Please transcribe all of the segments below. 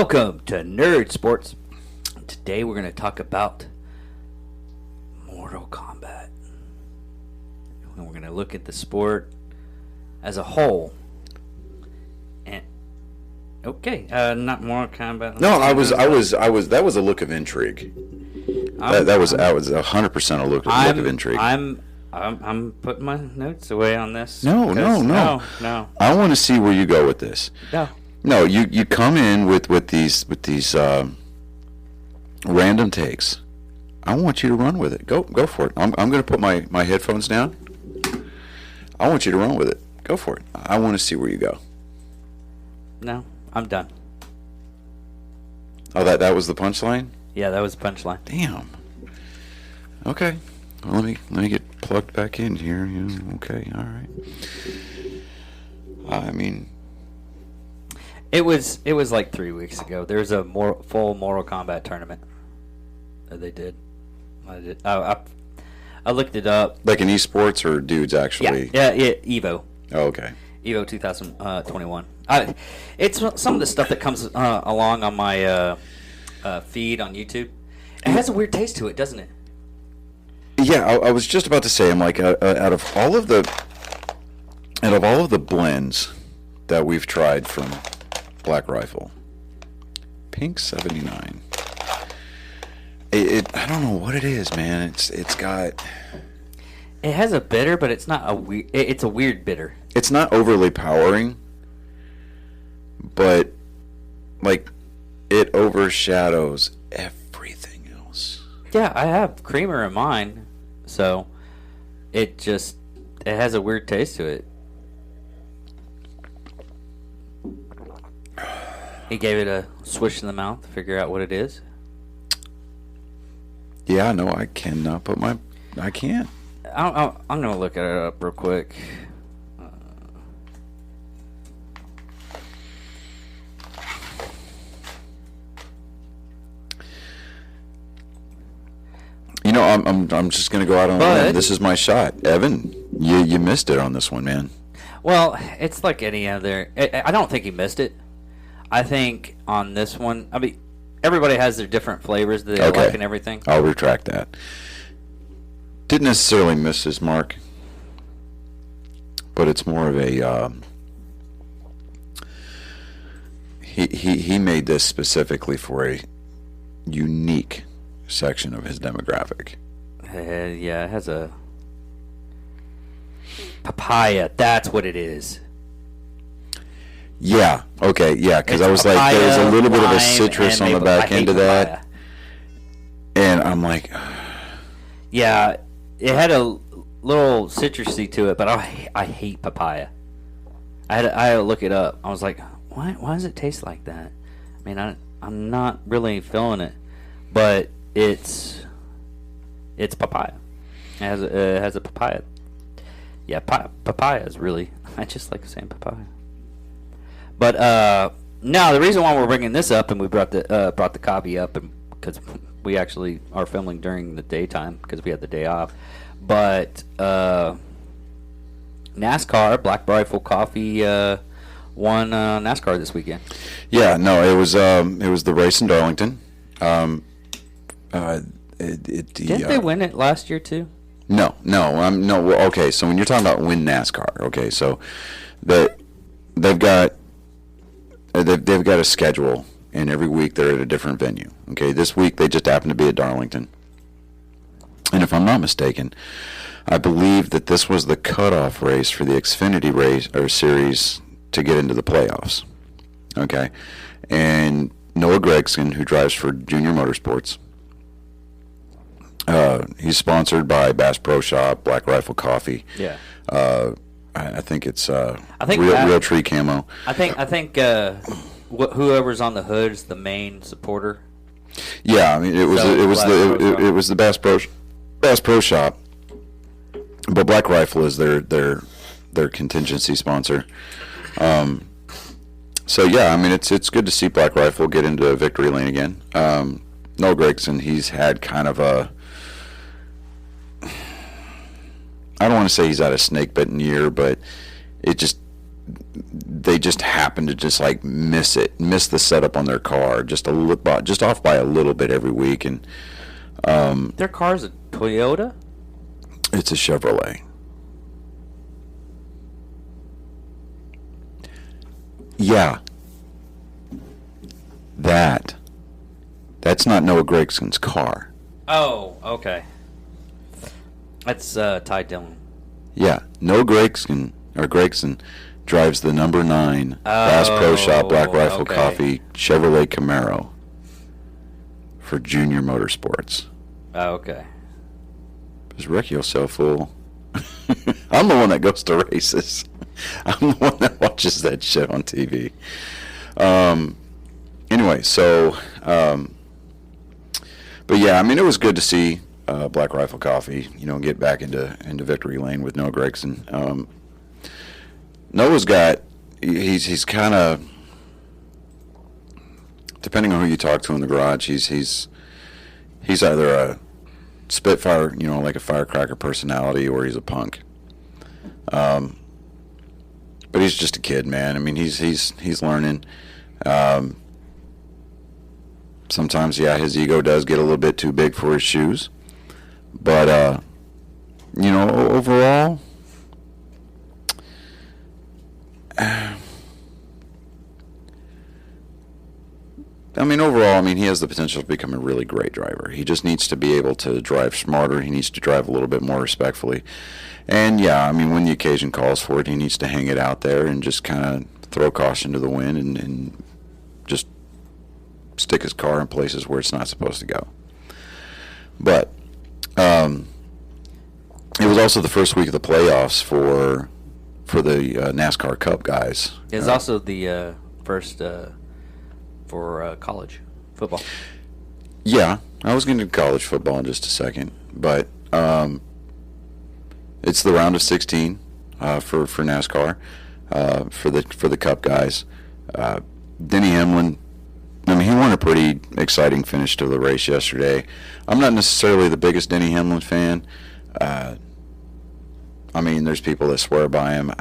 Welcome to Nerd Sports. Today we're going to talk about Mortal Kombat. And we're going to look at the sport as a whole. And not Mortal Kombat. No, I was. That was a look of intrigue. That was 100% a look of intrigue. I'm putting my notes away on this. No. I want to see where you go with this. No, you come in with these random takes. I want you to run with it. Go for it. I'm going to put my headphones down. I want you to run with it. Go for it. I want to see where you go. No, I'm done. Oh, that was the punchline? Yeah, that was the punchline. Damn. Okay. Well, let me get plugged back in here. Yeah, okay. All right. I mean, It was like 3 weeks ago. There's a full Mortal Kombat tournament that they did. I looked it up. like an esports or dudes actually? Yeah, Evo. Oh, okay. Evo 2021. It's some of the stuff that comes along on my feed on YouTube. It has a weird taste to it, doesn't it? Yeah, I was just about to say, I'm like, out of all of the blends that we've tried from Black Rifle, Pink 79. I don't know what it is, man. It's got. It has a bitter, but it's not a weird. It's a weird bitter. It's not overly powering, but like it overshadows everything else. Yeah, I have creamer in mine, so it has a weird taste to it. He gave it a swish in the mouth to figure out what it is. Yeah, no, I cannot put my. I can't. I'm gonna look it up real quick. You know, I'm just gonna go out on a limb. This is my shot, Evan. You missed it on this one, man. Well, it's like any other. I don't think he missed it. I think on this one, I mean, everybody has their different flavors that they like and everything. I'll retract that. Didn't necessarily miss his mark, but it's more of a. He made this specifically for a unique section of his demographic. Yeah, it has a papaya. That's what it is. Yeah. Okay. Yeah. Because I was papaya, like, there's a little bit of a citrus on the back end of papaya. that, and I'm like, yeah, it had a little citrusy to it, but I hate papaya. I had to look it up. I was like, why does it taste like that? I mean, I'm not really feeling it, but it's papaya. It has a papaya. Yeah, papaya is really. I just like saying papaya. But now the reason why we're bringing this up, and we brought the copy up, and because we actually are filming during the daytime because we had the day off. But NASCAR, Black Rifle Coffee won NASCAR this weekend. yeah, no, it was the race in Darlington. Didn't they win it last year too? No. Okay, so when you're talking about win NASCAR, okay, so they've got a schedule, and every week they're at a different venue. Okay, this week they just happened to be at Darlington, and if I'm not mistaken, I believe that this was the cutoff race for the Xfinity race or series to get into the playoffs. Okay, and Noah Gragson, who drives for Junior Motorsports, he's sponsored by Bass Pro Shop, Black Rifle Coffee. Yeah. I think it's Real Tree Camo. I think whoever's on the hood is the main supporter. Yeah, I mean it was the Bass Pro Shop, but Black Rifle is their contingency sponsor. So yeah, I mean it's good to see Black Rifle get into victory lane again. Noel Gragson, he's had kind of a. I don't want to say he's had a snake bitten year, but it just they just happen to just like miss the setup on their car just just off by a little bit every week, and Their car's a Toyota? it's a Chevrolet. Yeah, that's not Noah Gregson's car. Oh, okay. That's Ty Dillon. Yeah, Noah Gregson drives the number 9 Bass Pro Shop Black Rifle okay. Coffee Chevrolet Camaro for Junior Motorsports. Oh, okay. Is Recchio so full? I'm the one that goes to races. I'm the one that watches that shit on TV. Anyway, so, but yeah, I mean, it was good to see Black Rifle Coffee, get back into victory lane with Noah Gregson. Noah's he's kind of, depending on who you talk to in the garage, he's either a spitfire, like a firecracker personality, or he's a punk. But he's just a kid, man. I mean, he's learning. Sometimes, yeah, his ego does get a little bit too big for his shoes. But, overall, he has the potential to become a really great driver. He just needs to be able to drive smarter. He needs to drive a little bit more respectfully. And, yeah, when the occasion calls for it, he needs to hang it out there and just kind of throw caution to the wind and just stick his car in places where it's not supposed to go. But it was also the first week of the playoffs for the NASCAR Cup guys. It's also the first for college football. Yeah, I was going to do college football in just a second, but it's the round of 16 for NASCAR for the Cup guys. Denny Hamlin, he won a pretty exciting finish to the race yesterday. I'm not necessarily the biggest Denny Hamlin fan. There's people that swear by him.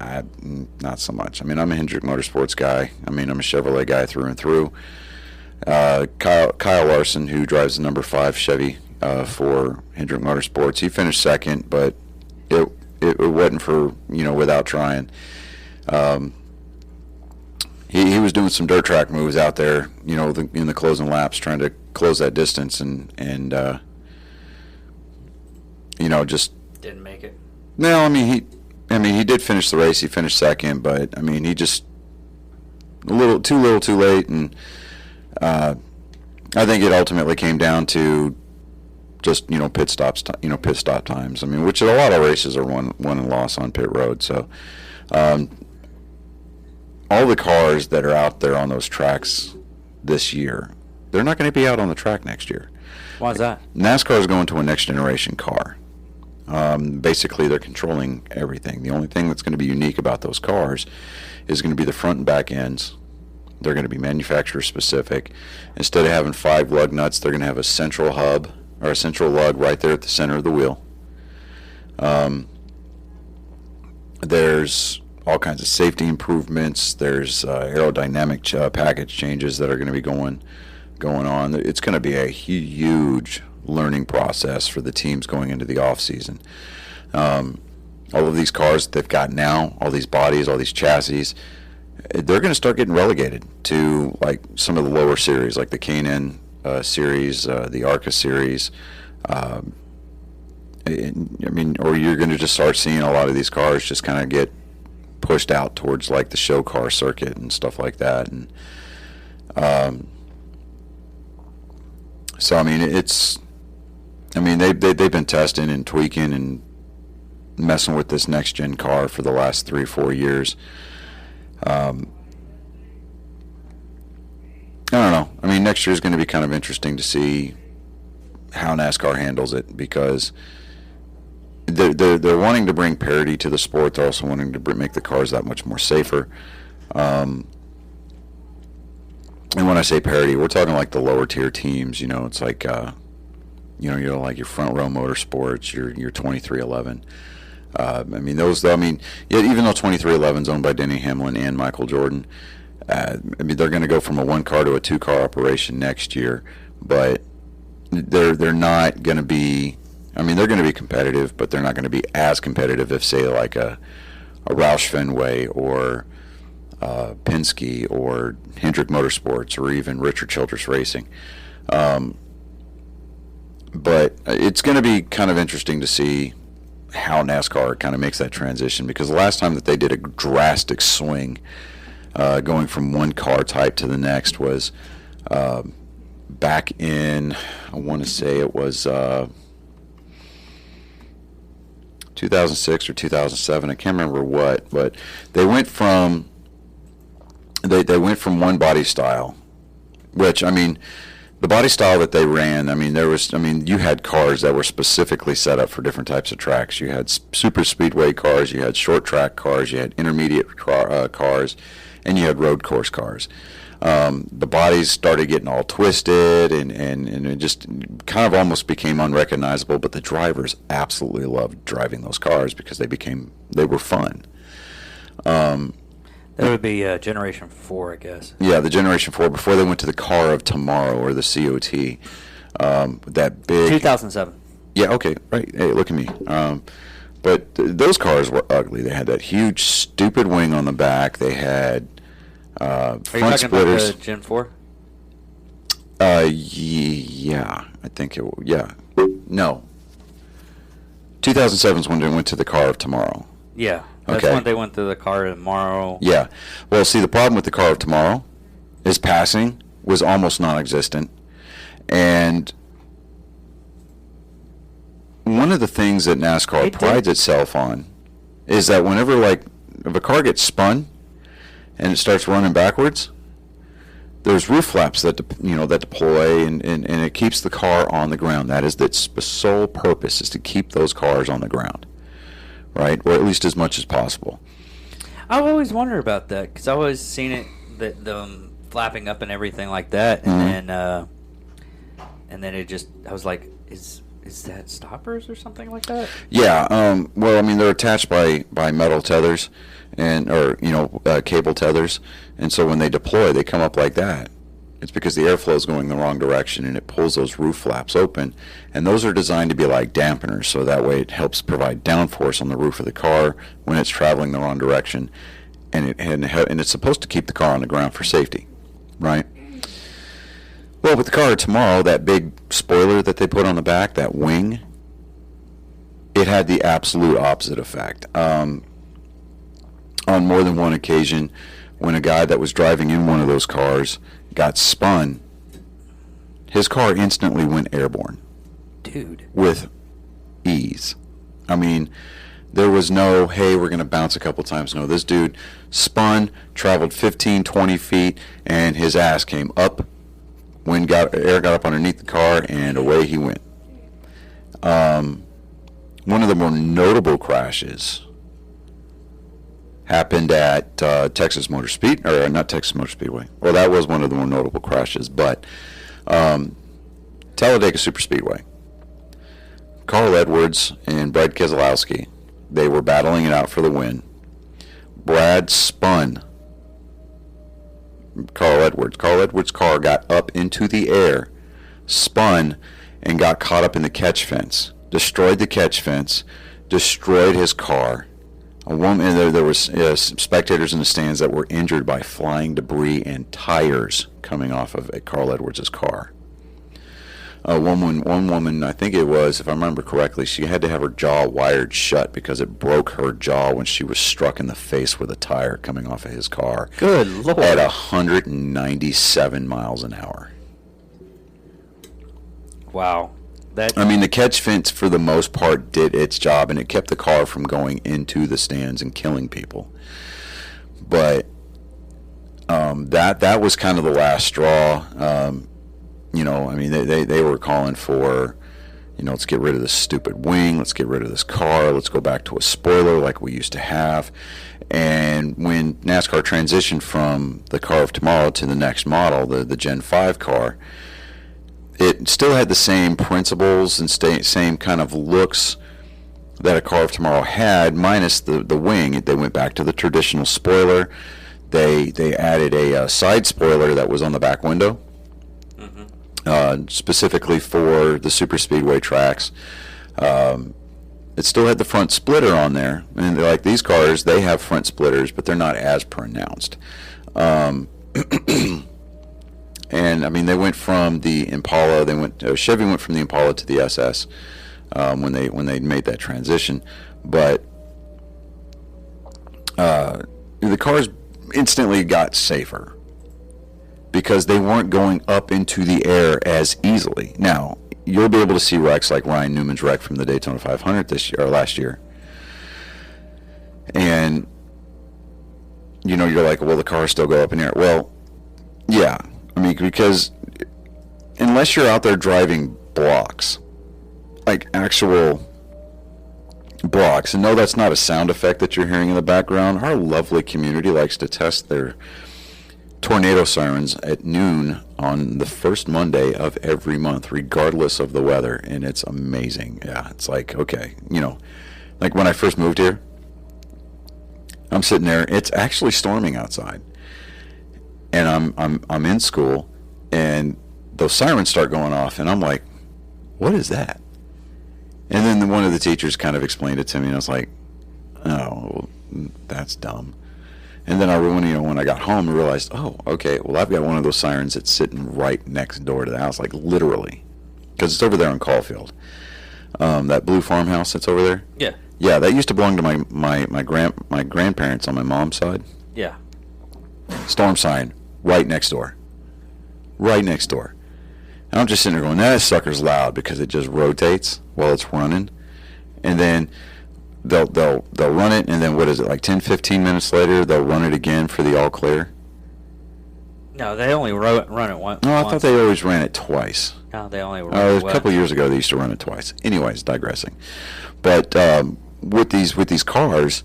Not so much. I'm a Hendrick Motorsports guy. I'm a Chevrolet guy through and through. Kyle Larson, who drives the number 5 Chevy for Hendrick Motorsports, he finished second, but it wasn't for, without trying. He was doing some dirt track moves out there, in the closing laps, trying to close that distance, and just didn't make it. No, he did finish the race. He finished second, but he just a little too late, and I think it ultimately came down to just pit stop times. Which a lot of races are won and lost on pit road. So all the cars that are out there on those tracks this year, they're not going to be out on the track next year. Why is that? NASCAR is going to a next generation car. Basically, they're controlling everything. The only thing that's going to be unique about those cars is going to be the front and back ends. They're going to be manufacturer specific. Instead of having 5 lug nuts, they're going to have a central hub or a central lug right there at the center of the wheel. There's all kinds of safety improvements. There's aerodynamic package changes that are going to be going on. It's going to be a huge learning process for the teams going into the off season. All of these cars that they've got now, all these bodies, all these chassis, they're going to start getting relegated to like some of the lower series, like the K&N series, the ARCA series. Or you're going to just start seeing a lot of these cars just kind of get pushed out towards like the show car circuit and stuff like that. And so they've been testing and tweaking and messing with this next gen car for the last 3-4 years. I don't know. Next year is going to be kind of interesting to see how NASCAR handles it, because they're wanting to bring parity to the sport. They're also wanting to make the cars that much more safer. And when I say parity, we're talking like the lower tier teams. It's like you're like your Front Row Motorsports, your 2311. I mean, those. I mean, yeah, even though 2311 is owned by Denny Hamlin and Michael Jordan, I mean, they're going to go from a one car to a two car operation next year, but they're not going to be. I mean, they're going to be competitive, but they're not going to be as competitive if, say, like a Roush Fenway or Penske or Hendrick Motorsports or even Richard Childress Racing. But it's going to be kind of interesting to see how NASCAR kind of makes that transition, because the last time that they did a drastic swing going from one car type to the next was back in, I want to say it was 2006 or 2007. I can't remember what, but they went from one body style, which, I mean, the body style that they ran, I mean, you had cars that were specifically set up for different types of tracks. You had super speedway cars, you had short track cars, you had intermediate cars, and you had road course cars. The bodies started getting all twisted, and it just kind of almost became unrecognizable, but the drivers absolutely loved driving those cars because they were fun. That would be Generation 4, I guess. Yeah, the Generation 4, before they went to the Car of Tomorrow, or the COT. That big... 2007. Yeah, okay, right. Hey, look at me. But those cars were ugly. They had that huge, stupid wing on the back. They had front splitters. Are you talking about the Gen 4? Yeah, I think it... Yeah. No. 2007 is when they went to the Car of Tomorrow. Yeah. That's when they went to the Car of Tomorrow. Yeah. Well, see, the problem with the Car of Tomorrow is passing was almost non-existent. And one of the things that NASCAR prides itself on is that whenever, like, if a car gets spun and it starts running backwards, there's roof flaps that deploy, and it keeps the car on the ground. That is its sole purpose, is to keep those cars on the ground. Right, or at least as much as possible. I've always wondered about that, because I've always seen it, them flapping up and everything like that, and then it just, I was like, is that stoppers or something like that? Yeah, well, I mean, they're attached by metal tethers, or cable tethers, and so when they deploy, they come up like that. It's because the airflow is going the wrong direction, and it pulls those roof flaps open. And those are designed to be like dampeners, so that way it helps provide downforce on the roof of the car when it's traveling the wrong direction. And it's supposed to keep the car on the ground for safety, right? Well, with the Car of Tomorrow, that big spoiler that they put on the back, that wing, it had the absolute opposite effect. On more than one occasion, when a guy that was driving in one of those cars got spun, his car instantly went airborne. Dude. With ease. I mean, there was no, hey, we're going to bounce a couple times. No, this dude spun, traveled 15, 20 feet, and his ass came up. Air got up underneath the car, and away he went. One of the more notable crashes happened at Texas Motor Speed, or not Texas Motor Speedway. Well, that was one of the more notable crashes, but Talladega Superspeedway. Carl Edwards and Brad Keselowski, they were battling it out for the win. Brad spun Carl Edwards. Carl Edwards' car got up into the air, spun, and got caught up in the catch fence. Destroyed the catch fence, destroyed his car. A woman, there was spectators in the stands that were injured by flying debris and tires coming off of Carl Edwards' car. One woman, I think it was, if I remember correctly, she had to have her jaw wired shut because it broke her jaw when she was struck in the face with a tire coming off of his car. Good Lord. At 197 miles an hour. Wow. I mean, the catch fence, for the most part, did its job, and it kept the car from going into the stands and killing people. But that was kind of the last straw. I mean, they were calling for, let's get rid of this stupid wing, let's get rid of this car, let's go back to a spoiler like we used to have. And when NASCAR transitioned from the Car of Tomorrow to the next model, the Gen 5 car, it still had the same principles and same kind of looks, that A Car of Tomorrow had, minus the wing. They went back to the traditional spoiler. They added a side spoiler that was on the back window, specifically for the super speedway tracks. It still had the front splitter on there, and like these cars, they have front splitters, but they're not as pronounced. And I mean, they went from the Impala. Chevy went from the Impala to the SS when they made that transition, but the cars instantly got safer because they weren't going up into the air as easily. Now, you'll be able to see wrecks like Ryan Newman's wreck from the Daytona 500 this year or last year. And you're like, well, the cars still go up in the air. Well, yeah. I mean, because unless you're out there driving blocks, like actual blocks, and no, that's not a sound effect that you're hearing in the background. Our lovely community likes to test their tornado sirens at noon on the first Monday of every month, regardless of the weather, and it's amazing. Yeah, it's like, okay, like when I first moved here, I'm sitting there, it's actually storming outside, and I'm in school, and those sirens start going off, and I'm like, what is that? And then one of the teachers kind of explained it to me, and I was like, oh, that's dumb. And then when I got home, I realized, oh, okay, well, I've got one of those sirens that's sitting right next door to the house, like literally, because it's over there in Caulfield. That blue farmhouse that's over there. Yeah. Yeah, that used to belong to my grandparents on my mom's side. Yeah. Storm siren right next door. Right next door. And I'm just sitting there going, that sucker's loud because it just rotates while it's running, and then they'll run it, and then what is it, like 10-15 minutes later they'll run it again for the all clear? No, they only run it once. No, I thought they always ran it twice. No, they only run it a couple of years ago they used to run it twice. Anyways, digressing. But with these cars,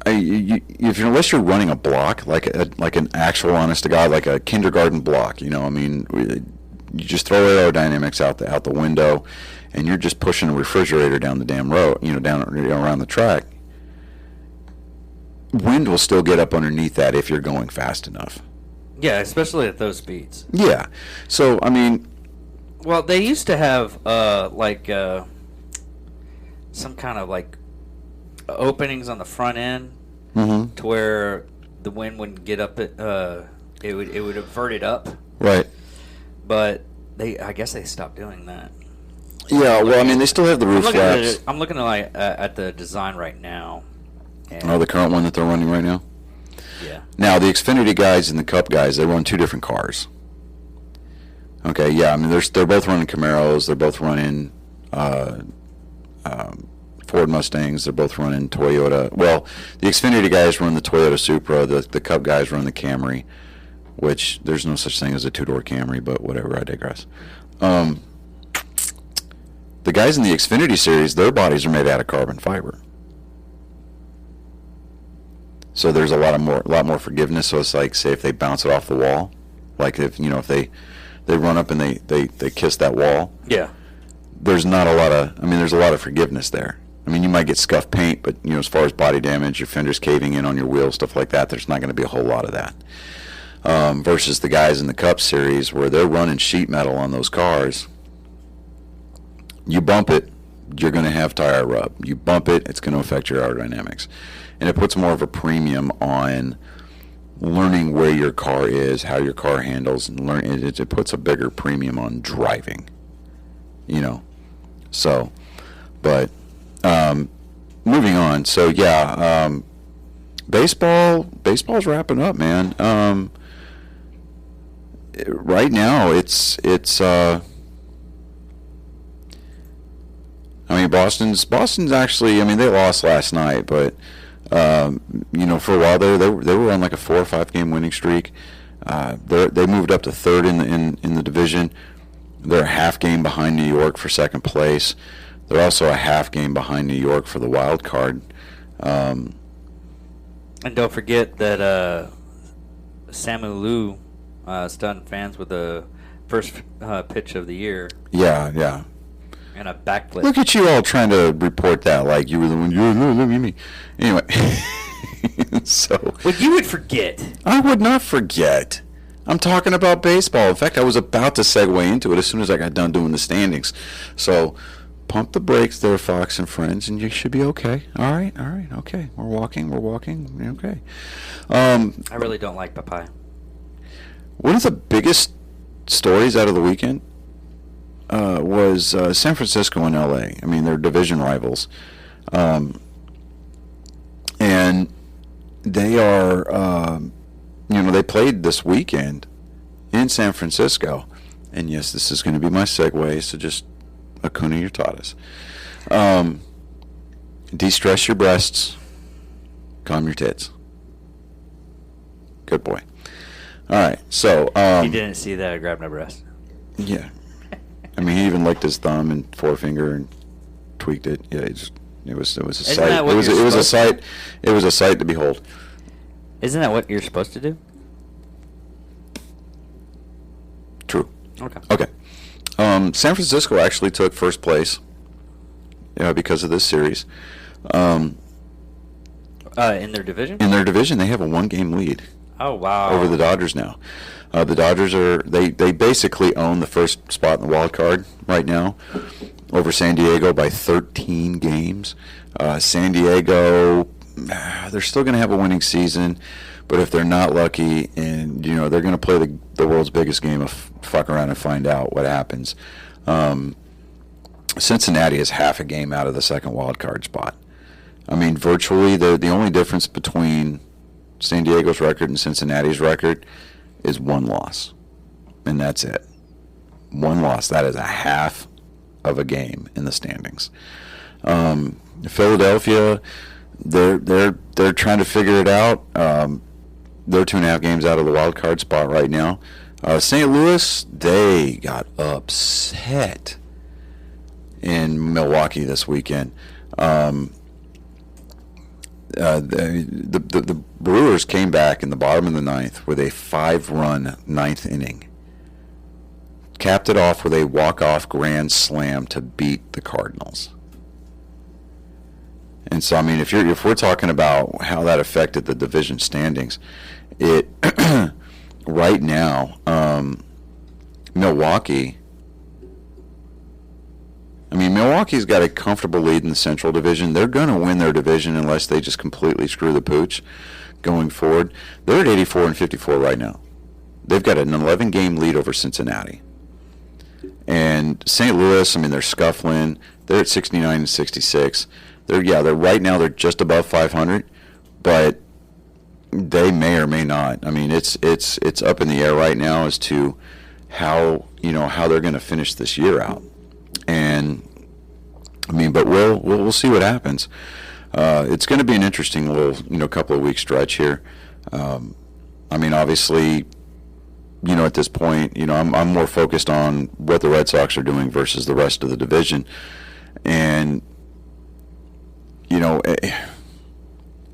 unless you're running a block like an actual, honest to God, like a kindergarten block, I mean, you just throw aerodynamics out the window, and you're just pushing a refrigerator down the damn road, down around the track. Wind will still get up underneath that if you're going fast enough. Yeah, especially at those speeds. Yeah. So, I mean... Well, they used to have, some kind of, openings on the front end to where the wind wouldn't get up, it would avert it up. Right. But I guess they stopped doing that. Yeah, well, I mean, they still have the roof flaps. I'm looking at the design right now. The current one that they're running right now? Yeah. Now, the Xfinity guys and the Cup guys, they run two different cars. Okay, yeah, I mean, they're both running Camaros. They're both running Ford Mustangs. They're both running Toyota. Well, the Xfinity guys run the Toyota Supra. The Cup guys run the Camry, which there's no such thing as a two-door Camry, but whatever, I digress. The guys in the Xfinity series, their bodies are made out of carbon fiber. So there's a lot more forgiveness. So it's like, say if they bounce it off the wall, like if they run up and they kiss that wall. Yeah. There's not a lot of, there's a lot of forgiveness there. I mean, you might get scuffed paint, but as far as body damage, your fenders caving in on your wheels, stuff like that, there's not going to be a whole lot of that. Versus the guys in the Cup series where they're running sheet metal on those cars. You bump it, you're going to have tire rub. You bump it, it's going to affect your aerodynamics. And it puts more of a premium on learning where your car is, how your car handles, and it puts a bigger premium on driving. So, but moving on. So yeah, baseball's wrapping up, man. Right now it's Boston's actually, they lost last night, but for a while they were on like a 4 or 5 game winning streak. They moved up to third in the division. They're a half game behind New York for second place. They're also a half game behind New York for the wild card. And don't forget that Samu Liu stunned fans with the first pitch of the year. Yeah. And a backflip. Look at you all trying to report that like you were the one. Look at me. Anyway, so. Well, you would forget. I would not forget. I'm talking about baseball. In fact, I was about to segue into it as soon as I got done doing the standings. So, pump the brakes there, Fox and friends, and you should be okay. All right, okay. We're walking, okay. I really don't like papaya. One of the biggest stories out of the weekend was San Francisco and L.A. I mean, they're division rivals. And they are, they played this weekend in San Francisco. And yes, this is going to be my segue, so just Hakuna Matata. De-stress your breasts, calm your tits. Good boy. All right, so... he didn't see that I grabbed my breast. Yeah. I mean, he even licked his thumb and forefinger and tweaked it. Yeah, it was a sight. It was a sight. It was a sight to behold. Isn't that what you're supposed to do? True. Okay. San Francisco actually took first place, because of this series. In their division? In their division, they have a 1-game lead. Oh, wow. Over the Dodgers now. The Dodgers they basically own the first spot in the wild card right now over San Diego by 13 games. San Diego, they're still going to have a winning season, but if they're not lucky, and they're going to play the world's biggest game of fuck around and find out what happens. Cincinnati is half a game out of the second wild card spot. I mean, virtually the only difference between San Diego's record and Cincinnati's record is 1 loss, and that's it. 1 loss. That is a half of a game in the standings. Philadelphia, they're trying to figure it out. They're 2.5 games out of the wild card spot right now. St. Louis, they got upset in Milwaukee this weekend. The Brewers came back in the bottom of the 9th with a 5-run 9th inning. Capped it off with a walk-off grand slam to beat the Cardinals. And so, I mean, if we're talking about how that affected the division standings, it right now, Milwaukee's got a comfortable lead in the Central Division. They're going to win their division unless they just completely screw the pooch going forward. They're at 84 and 54 right now. They've got an 11-game lead over Cincinnati. And St. Louis, I mean, they're scuffling. They're at 69 and 66. They're right now they're just above 500, but they may or may not. I mean, it's up in the air right now as to how they're going to finish this year out. And I mean, but we'll see what happens. It's going to be an interesting little couple of week stretch here. I mean, obviously, at this point, I'm more focused on what the Red Sox are doing versus the rest of the division. And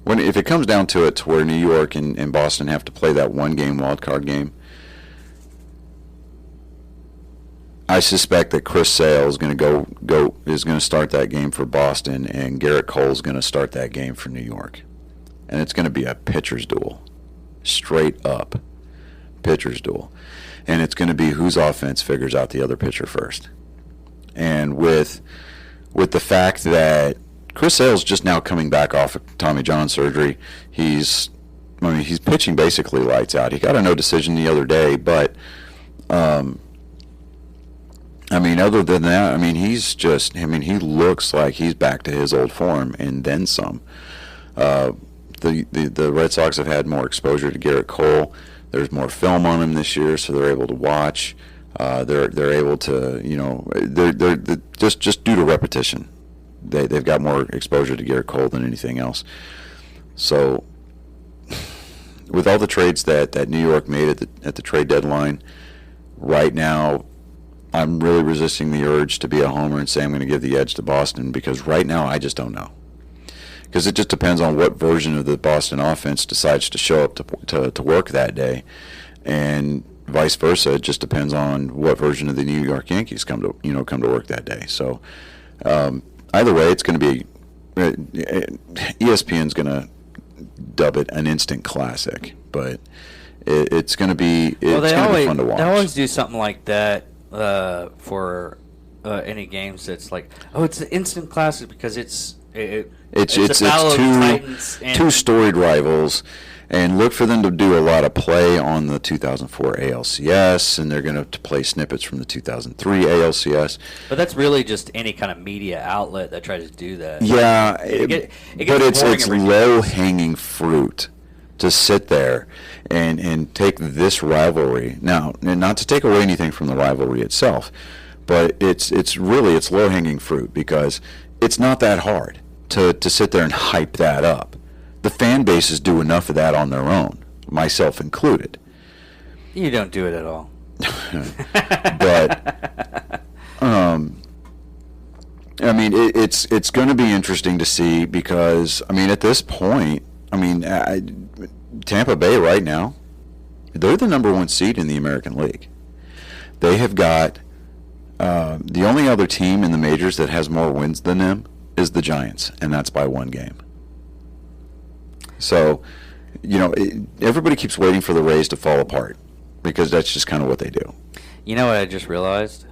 if it comes down to it, to where New York and Boston have to play that 1-game wild card game, I suspect that Chris Sale is going to start that game for Boston, and Garrett Cole is going to start that game for New York, and it's going to be a pitcher's duel, straight up pitcher's duel, and it's going to be whose offense figures out the other pitcher first. And with the fact that Chris Sale's just now coming back off of Tommy John surgery, he's pitching basically lights out. He got a no decision the other day, but other than that, he looks like he's back to his old form and then some. The Red Sox have had more exposure to Garrett Cole. There's more film on him this year, so they're able to watch. They're able to, they're just due to repetition. They've got more exposure to Garrett Cole than anything else. So, with all the trades that New York made at the trade deadline, right now, I'm really resisting the urge to be a homer and say I'm going to give the edge to Boston, because right now I just don't know. Because it just depends on what version of the Boston offense decides to show up to work that day. And vice versa. It just depends on what version of the New York Yankees come to work that day. So either way, it's going to be ESPN's going to dub it an instant classic, but it's going to be fun to watch. They always do something like that for any games that's like, oh, it's an instant classic because it's two storied rivals, and look for them to do a lot of play on the 2004 ALCS, and they're going to play snippets from the 2003 ALCS. But that's really just any kind of media outlet that tries to do that. Yeah, but it's low-hanging fruit to sit there and take this rivalry. Now, and not to take away anything from the rivalry itself, but it's low-hanging fruit because it's not that hard to sit there and hype that up. The fan bases do enough of that on their own, myself included. You don't do it at all. But I mean, it's going to be interesting to see because, I mean, at this point, I mean, Tampa Bay right now, they're the number one seed in the American League. They have got the only other team in the majors that has more wins than them is the Giants, and that's by one game. So, you know, everybody keeps waiting for the Rays to fall apart because that's just kind of what they do. You know what I just realized?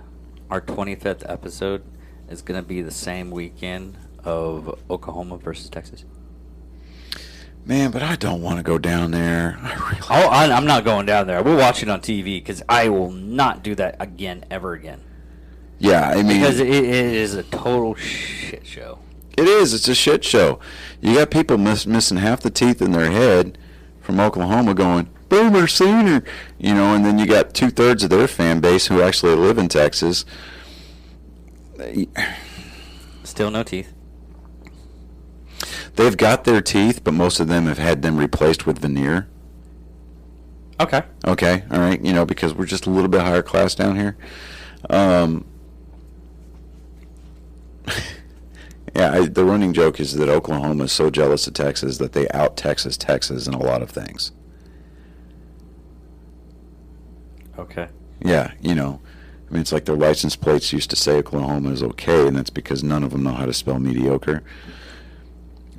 Our 25th episode is going to be the same weekend of Oklahoma versus Texas. Man, but I don't want to go down there. I'm not going down there. We'll watch it on TV because I will not do that again, ever again. Yeah, I mean... Because it is a total shit show. It is. It's a shit show. You got people missing half the teeth in their head from Oklahoma going, Boomer Sooner, you know, and then you got 2/3 of their fan base who actually live in Texas. Still no teeth. They've got their teeth, but most of them have had them replaced with veneer. Okay. Okay, all right, you know, because we're just a little bit higher class down here. Yeah, the running joke is that Oklahoma is so jealous of Texas that they out-Texas Texas in a lot of things. Okay. Yeah, you know, I mean, it's like their license plates used to say Oklahoma is okay, and that's because none of them know how to spell mediocre.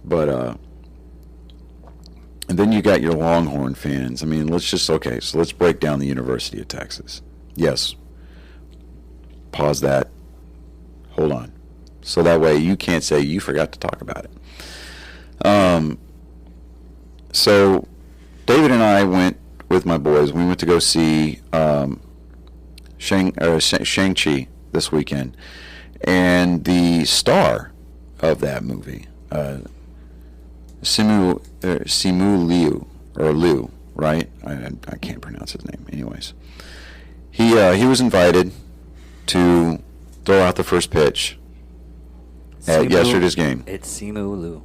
But, and then you got your Longhorn fans. I mean, so let's break down the University of Texas. Yes. Pause that. Hold on. So that way you can't say you forgot to talk about it. So David and I went with my boys. We went to go see Shang-Chi this weekend. And the star of that movie, Simu Liu, right? I can't pronounce his name. Anyways, he was invited to throw out the first pitch at yesterday's game. It's Simu Liu.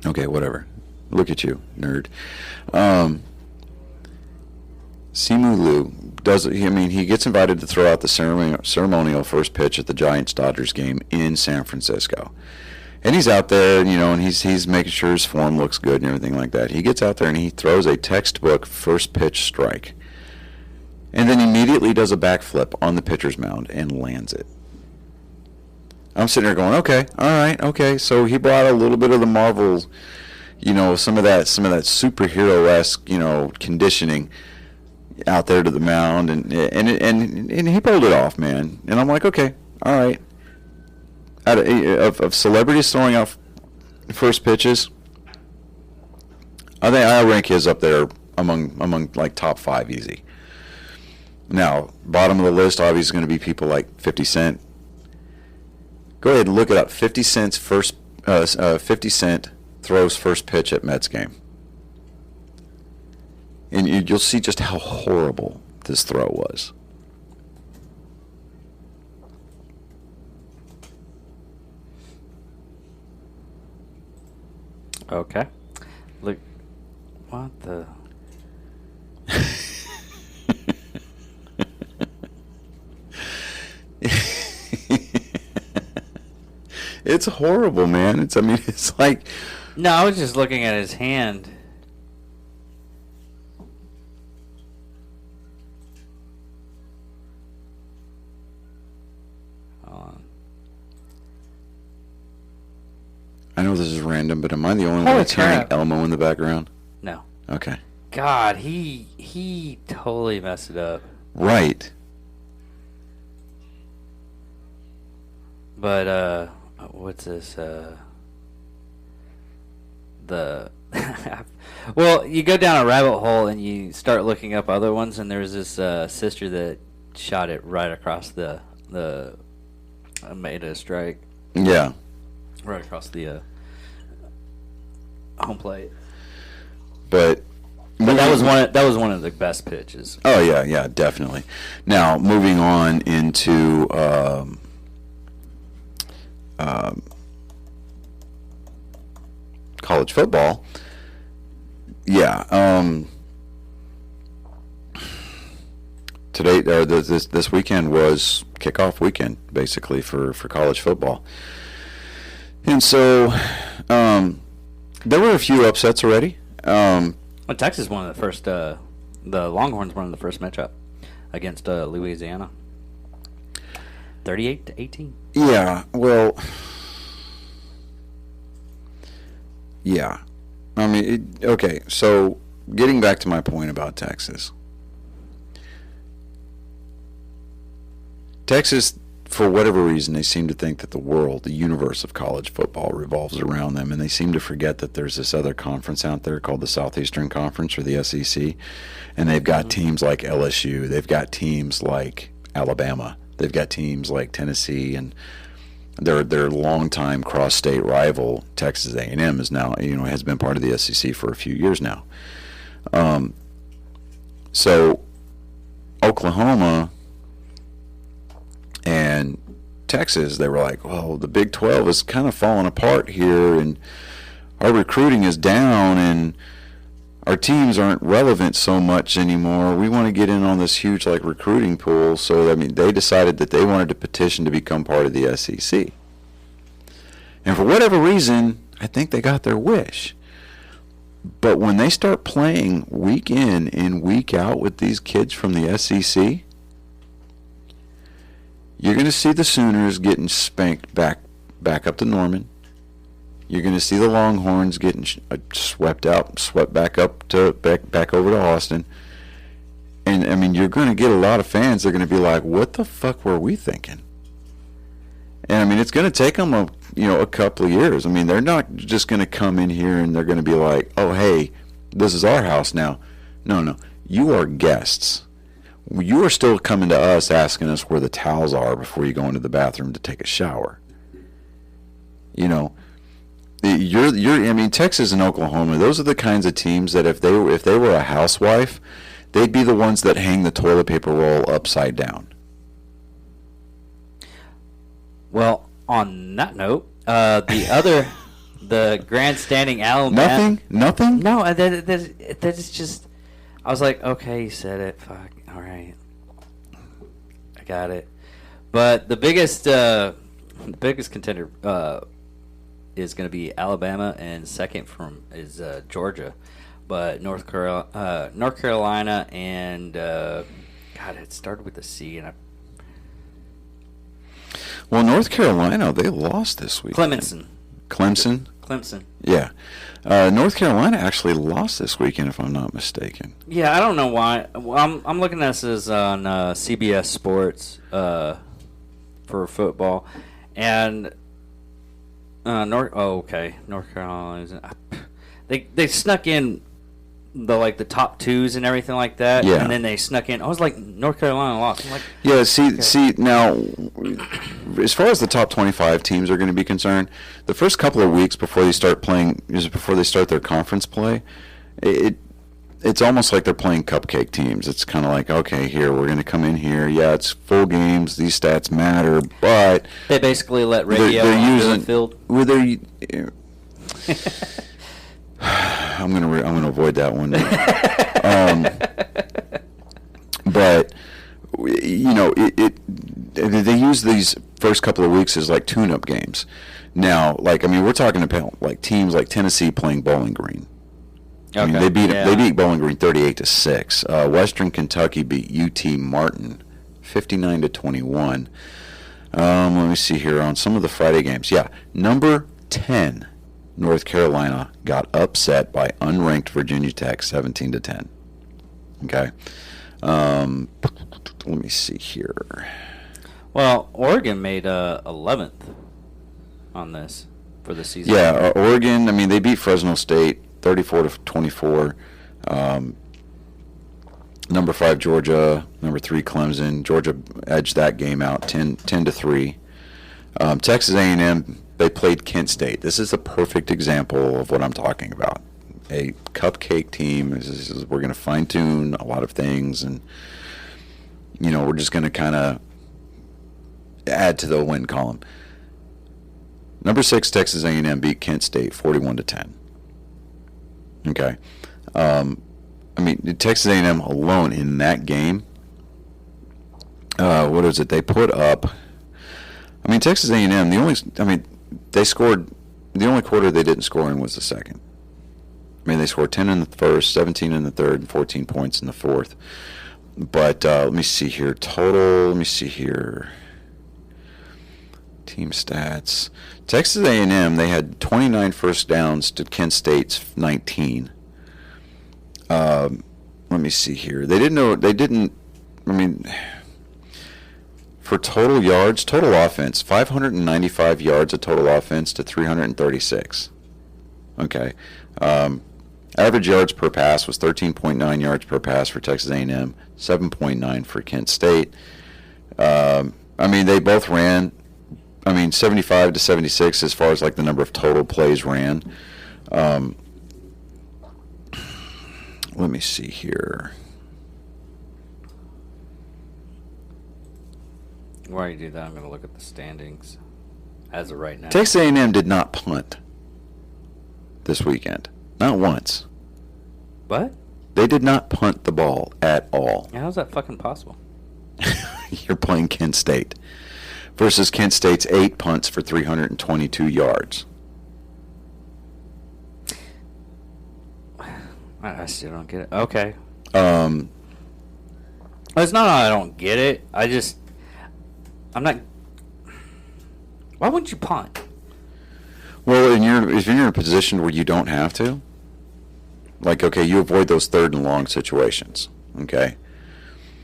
Okay, whatever. Look at you, nerd. Simu Liu he gets invited to throw out the ceremonial first pitch at the Giants-Dodgers game in San Francisco. And he's out there, you know, and he's making sure his form looks good and everything like that. He gets out there and he throws a textbook first pitch strike. And then immediately does a backflip on the pitcher's mound and lands it. I'm sitting there going, okay, all right, okay. So he brought a little bit of the Marvel, you know, some of that superhero-esque, you know, conditioning out there to the mound, and he pulled it off, man. And I'm like, okay, all right. Out of celebrities throwing out first pitches, I think I'll rank his up there among like top 5 easy. Now, bottom of the list obviously is going to be people like 50 Cent. Go ahead and look it up. 50 Cent throws first pitch at Mets game. And you'll see just how horrible this throw was. Okay. Look. What the... It's horrible, man. It's like... No, I was just looking at his hand. I know this is random, but am I the only one Holy that's hearing crap. Elmo in the background? No. Okay. God, he totally messed it up. Right. But what's this? Well, you go down a rabbit hole and you start looking up other ones, and there's this sister that shot it right across the made a strike Yeah. right across the home plate. But that was one of the best pitches. Oh yeah, definitely. Now moving on into college football. Yeah. Today or this weekend was kickoff weekend basically for college football, and so there were a few upsets already. Well, Texas one of the first. The Longhorns won the first matchup against Louisiana. 38-18. Yeah. Well. Yeah. I mean, okay. So getting back to my point about Texas. Texas, for whatever reason, they seem to think that the world, the universe of college football revolves around them, and they seem to forget that there's this other conference out there called the Southeastern Conference, or the SEC, and they've got teams like LSU, they've got teams like Alabama, they've got teams like Tennessee, and their longtime cross-state rival, Texas A&M, is now, has been part of the SEC for a few years now. So Oklahoma and Texas, they were like, well, the Big 12 is kind of falling apart here, and our recruiting is down, and our teams aren't relevant so much anymore. We want to get in on this huge recruiting pool. So, I mean, they decided that they wanted to petition to become part of the SEC. And for whatever reason, I think they got their wish. But when they start playing week in and week out with these kids from the SEC, you're going to see the Sooners getting spanked back up to Norman. You're going to see the Longhorns getting swept back over to Austin. And, I mean, you're going to get a lot of fans that are going to be like, what the fuck were we thinking? And, I mean, it's going to take them a couple of years. I mean, they're not just going to come in here and they're going to be like, oh, hey, this is our house now. No. You are guests. You are still coming to us asking us where the towels are before you go into the bathroom to take a shower. I mean, Texas and Oklahoma, those are the kinds of teams that if they were a housewife, they'd be the ones that hang the toilet paper roll upside down. Well, on that note, the grandstanding Alabama. Nothing. No, that is just. I was like, okay, you said it. Fuck, all right, I got it. But the biggest contender is going to be Alabama, and second is Georgia, but North Carolina, and God, it started with a C, and Well, North Carolina, they lost this week. Clemson. Yeah. North Carolina actually lost this weekend, if I'm not mistaken. Yeah, I don't know why. Well, I'm looking at this as on CBS Sports for football, and North Carolina. They snuck in the top twos and everything like that. Yeah. And then they snuck in. I was like, North Carolina lost. I'm like, yeah. See now, as far as the top 25 teams are going to be concerned, the first couple of weeks before they start their conference play, it's almost like they're playing cupcake teams. It's kind of like, okay, here we're going to come in here. Yeah, it's full games. These stats matter, but they basically let radio using the field. I'm gonna avoid that one. But they use these first couple of weeks as like tune-up games. Now, we're talking about teams like Tennessee playing Bowling Green. Okay. I mean, they beat Bowling Green 38-6. Western Kentucky beat UT Martin 59-21. Let me see here on some of the Friday games. Yeah, number 10 North Carolina got upset by unranked Virginia Tech 17-10. Okay. Let me see here. Well, Oregon made 11th on this for the season. Yeah, Oregon, I mean, they beat Fresno State 34-24. Number 5 Georgia, number 3 Clemson. Georgia edged that game out 10-3. Texas A&M, they played Kent State. This is a perfect example of what I'm talking about. A cupcake team. We're going to fine-tune a lot of things, and we're just going to kind of add to the win column. Number 6 Texas A&M beat Kent State 41-10. Okay. I mean, Texas A&M alone in that game, what is it? They put up, I mean, Texas A&M, they scored, the only quarter they didn't score in was the second. I mean, they scored 10 in the first, 17 in the third, and 14 points in the fourth. But let me see here. Team stats. Texas A&M, they had 29 first downs to Kent State's 19. Let me see here. For total yards, total offense, 595 yards of total offense to 336. Okay. Average yards per pass was 13.9 yards per pass for Texas A&M, 7.9 for Kent State. They both ran, 75 to 76 as far as like the number of total plays ran. Let me see here. While you do that, I'm going to look at the standings as of right now. Texas A&M did not punt this weekend. Not once. What? They did not punt the ball at all. How's that fucking possible? You're playing Kent State versus Kent State's 8 punts for 322 yards. I still don't get it. Okay. Um, It's not I don't get it. I'm not. Why wouldn't you punt? Well, if you're in a position where you don't have to, like, okay, you avoid those third and long situations, okay?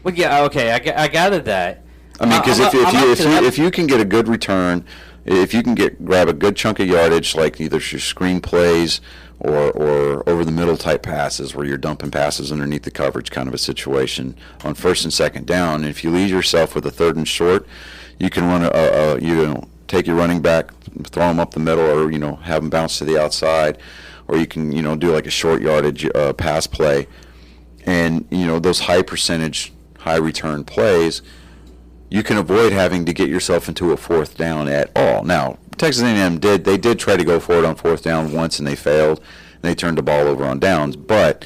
Well, yeah, okay, I gathered that. I mean, because if you can get a good return, if you can grab a good chunk of yardage, like either your screen plays or over the middle type passes where you're dumping passes underneath the coverage kind of a situation on first and second down, and if you leave yourself with a third and short, you can run take your running back, throw them up the middle, or have them bounce to the outside, or you can do like a short yardage pass play, and those high percentage, high return plays, you can avoid having to get yourself into a fourth down at all. Now, Texas A&M did try to go for it on fourth down once, and they failed, and they turned the ball over on downs. But,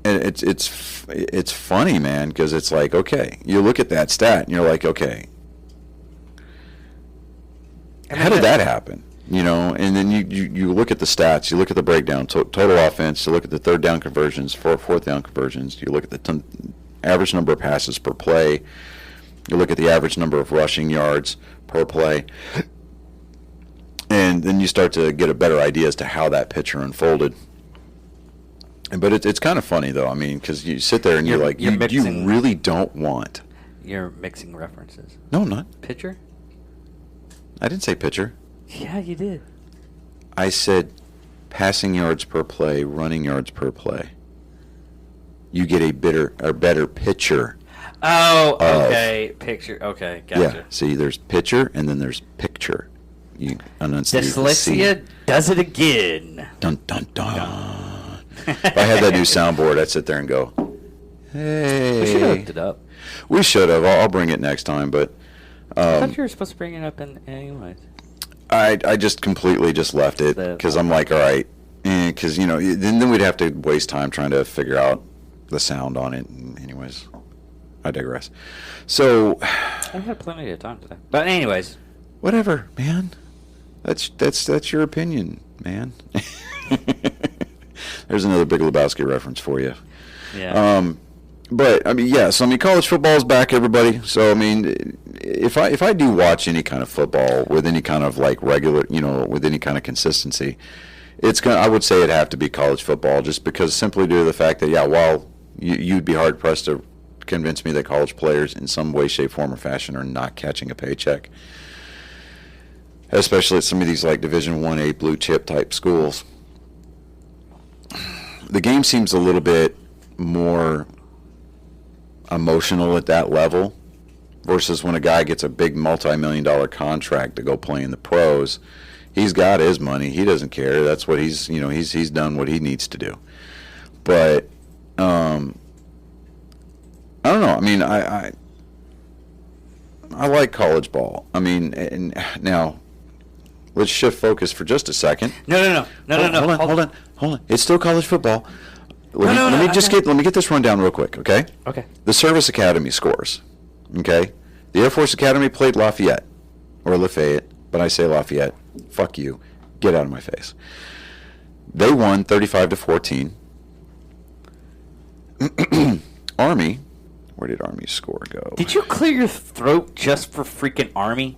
it's funny, man, because it's like, okay, you look at that stat, and you're like, okay, how did that happen? And then you look at the stats, you look at the breakdown, total offense, you look at the third down conversions, fourth down conversions, you look at the average number of passes per play, you look at the average number of rushing yards per play, and then you start to get a better idea as to how that picture unfolded. But it's kind of funny, though, because you sit there and you're like, you really don't want. You're mixing references. No, I'm not. Pitcher? I didn't say pitcher. Yeah, you did. I said passing yards per play, running yards per play. You get a better picture. Oh, okay. Picture. Okay, gotcha. Yeah. See, there's pitcher and then there's picture. You enunciate. Dyslexia does it again. Dun dun dun. If I had that new soundboard, I'd sit there and go, "Hey." We should have hooked it up. We should have. I'll bring it next time, but. I thought you were supposed to bring it up anyways. I just completely just left it because I'm like, all right, because then we'd have to waste time trying to figure out the sound on it. Anyways, I digress. So I had plenty of time today, but anyways, whatever, man. That's your opinion, man. There's another Big Lebowski reference for you. Yeah. But I mean, yes. I mean, college football is back, everybody. So I mean, if I do watch any kind of football with any kind of like regular, with any kind of consistency, I would say it'd have to be college football, just because simply due to the fact that while you'd be hard pressed to convince me that college players in some way, shape, form, or fashion are not catching a paycheck, especially at some of these like Division 1A blue chip type schools. The game seems a little bit more emotional at that level versus when a guy gets a big multi-million-dollar contract to go play in the pros. He's got his money. He doesn't care. That's what he's done what he needs to do. But I don't know. I mean, I like college ball. I mean, and now let's shift focus for just a second. No. Hold on. It's still college football. Let me get this rundown real quick, okay? Okay. The Service Academy scores, okay? The Air Force Academy played Lafayette, but I say Lafayette. Fuck you. Get out of my face. They won 35-14. Army, where did Army's score go? Did you clear your throat just for freaking Army?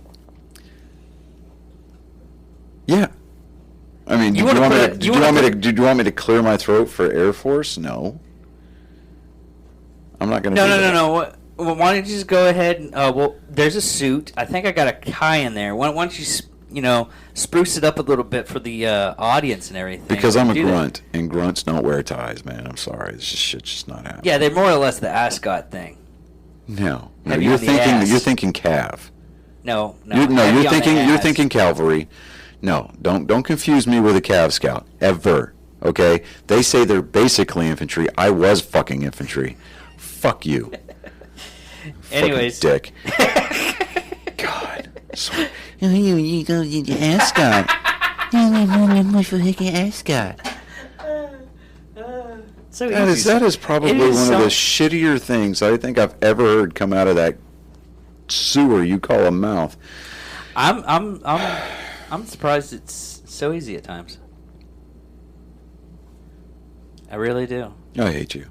Yeah. I mean, do you want me to clear my throat for Air Force? No. I'm not going to. No. Well, why don't you just go ahead and there's a suit. I think I got a tie in there. Why don't you spruce it up a little bit for the audience and everything? Because I'm a grunt, and grunts don't wear ties, man. I'm sorry, this shit's just not happening. Yeah, they're more or less the ascot thing. No, you're thinking Cav. No. You're thinking cavalry. No, don't confuse me with a Cav Scout ever. Okay, they say they're basically infantry. I was fucking infantry. Fuck you. Anyways, dick. God. You go to ascot. Ascot. So that is probably one of the shittier things I think I've ever heard come out of that sewer you call a mouth. I'm surprised it's so easy at times. I really do. I hate you.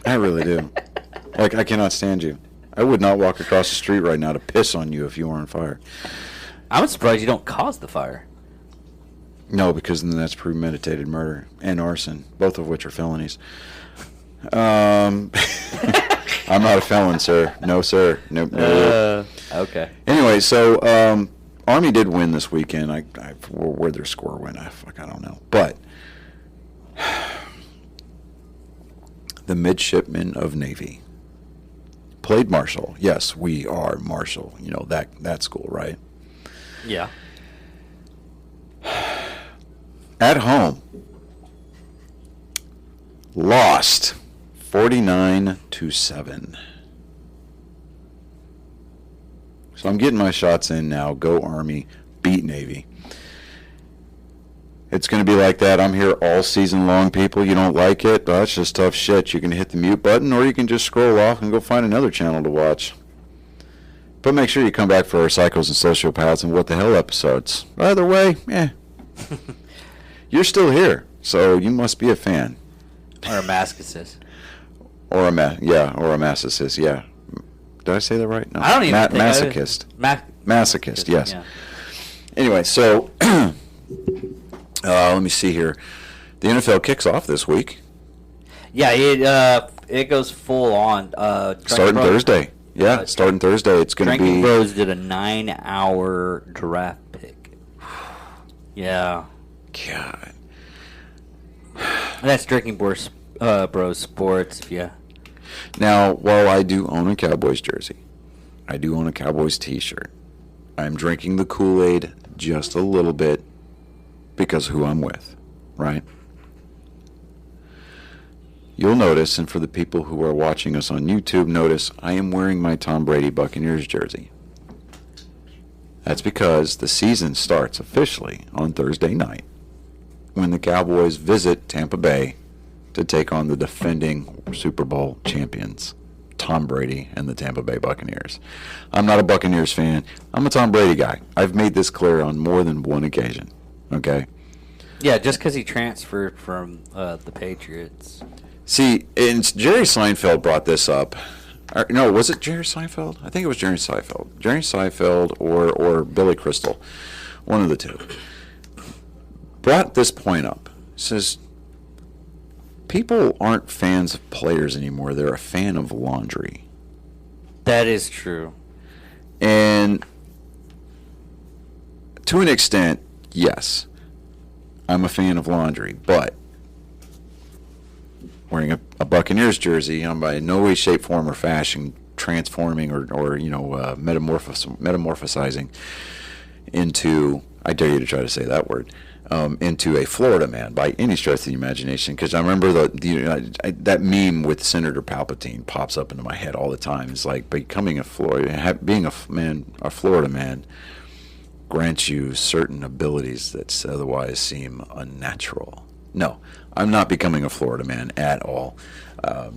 I really do. Like, I cannot stand you. I would not walk across the street right now to piss on you if you were on fire. I'm surprised you don't cause the fire. No, because then that's premeditated murder and arson, both of which are felonies. I'm not a felon, sir. No, sir. Nope. Okay. Anyway, so Army did win this weekend. Where their score went, I don't know. But the Midshipmen of Navy played Marshall. Yes, we are Marshall. You know that school, right? Yeah. At home, lost 49-7. So I'm getting my shots in now. Go Army, beat Navy. It's going to be like that. I'm here all season long, people. You don't like it? Well, that's just tough shit. You can hit the mute button, or you can just scroll off and go find another channel to watch. But make sure you come back for our Psychos and Sociopaths and What the Hell episodes. Either way, you're still here, so you must be a fan. Or a masochist. Or a masochist, yeah. Did I say that right? No. I don't even think masochist. Masochist, yes. Yeah. Anyway, so let me see here. The NFL kicks off this week. Yeah, it goes full on. Starting Thursday. Yeah, starting Thursday. It's going to be. Drinking Bros did a 9-hour draft pick. Yeah. God. That's Drinking Bros Sports, yeah. Now, while I do own a Cowboys jersey, I do own a Cowboys t-shirt, I'm drinking the Kool-Aid just a little bit because of who I'm with, right? You'll notice, and for the people who are watching us on YouTube, notice I am wearing my Tom Brady Buccaneers jersey. That's because the season starts officially on Thursday night when the Cowboys visit Tampa Bay to take on the defending Super Bowl champions, Tom Brady and the Tampa Bay Buccaneers. I'm not a Buccaneers fan. I'm a Tom Brady guy. I've made this clear on more than one occasion. Okay? Yeah, just because he transferred from the Patriots. See, and Jerry Seinfeld brought this up. No, was it Jerry Seinfeld? I think it was Jerry Seinfeld. Jerry Seinfeld or Billy Crystal, one of the two, brought this point up. He says, people aren't fans of players anymore. They're a fan of laundry. That is true. And to an extent, yes, I'm a fan of laundry, but wearing a Buccaneers jersey, I'm by no way, shape, form, or fashion transforming or metamorphosizing into, I dare you to try to say that word, into a Florida man by any stretch of the imagination. Because I remember that meme with Senator Palpatine pops up into my head all the time. It's like being a Florida man grants you certain abilities that otherwise seem unnatural. No, I'm not becoming a Florida man at all. But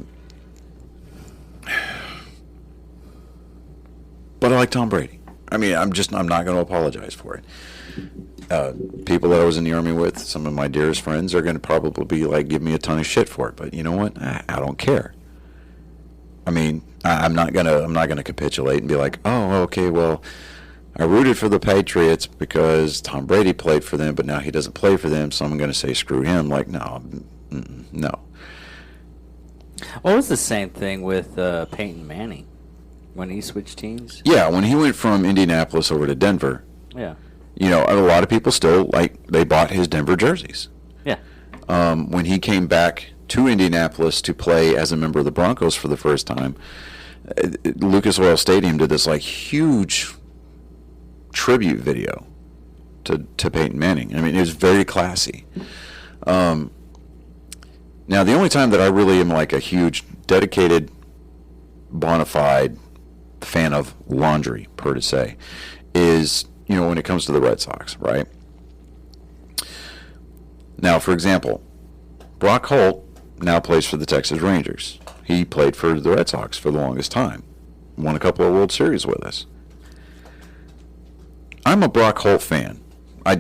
I like Tom Brady. I mean, I'm not going to apologize for it. People that I was in the Army with, some of my dearest friends, are going to probably be like, give me a ton of shit for it. But you know what? I don't care. I mean, I'm not gonna capitulate and be like, oh, okay, well, I rooted for the Patriots because Tom Brady played for them, but now he doesn't play for them, so I'm going to say screw him. Like, no. Well, it was the same thing with Peyton Manning when he switched teams. Yeah, when he went from Indianapolis over to Denver. Yeah. You know, a lot of people still, they bought his Denver jerseys. Yeah. When he came back to Indianapolis to play as a member of the Broncos for the first time, Lucas Oil Stadium did this, huge tribute video to Peyton Manning. I mean, it was very classy. Now, the only time that I really am a huge, dedicated, bona fide fan of laundry, per se, is, when it comes to the Red Sox, right? Now, for example, Brock Holt now plays for the Texas Rangers. He played for the Red Sox for the longest time. Won a couple of World Series with us. I'm a Brock Holt fan. I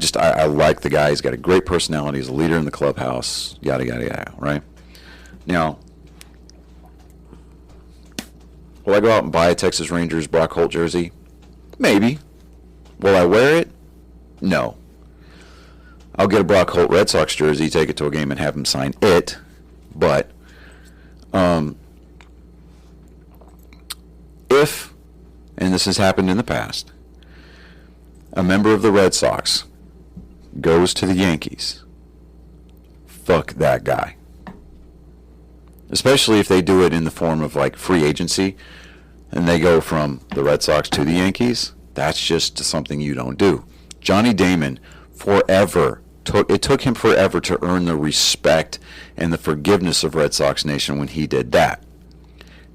like the guy. He's got a great personality. He's a leader in the clubhouse. Yada, yada, yada, right? Now, will I go out and buy a Texas Rangers Brock Holt jersey? Maybe. Will I wear it? No. I'll get a Brock Holt Red Sox jersey, take it to a game, and have him sign it. But if, and this has happened in the past, a member of the Red Sox goes to the Yankees, fuck that guy. Especially if they do it in the form of free agency and they go from the Red Sox to the Yankees. That's just something you don't do. Johnny Damon took him forever to earn the respect and the forgiveness of Red Sox Nation when he did that.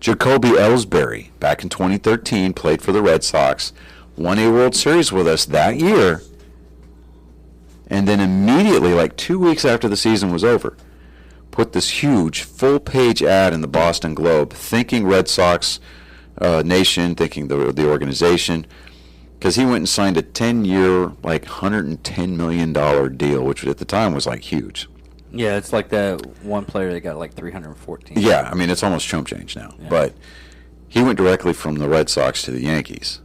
Jacoby Ellsbury, back in 2013, played for the Red Sox, won a World Series with us that year, and then immediately, 2 weeks after the season was over, put this huge full-page ad in the Boston Globe, thanking Red Sox Nation, thanking the organization, because he went and signed a 10-year, $110 million deal, which at the time was huge. Yeah, it's like that one player that got 314. Yeah, I mean, it's almost chump change now. Yeah. But he went directly from the Red Sox to the Yankees.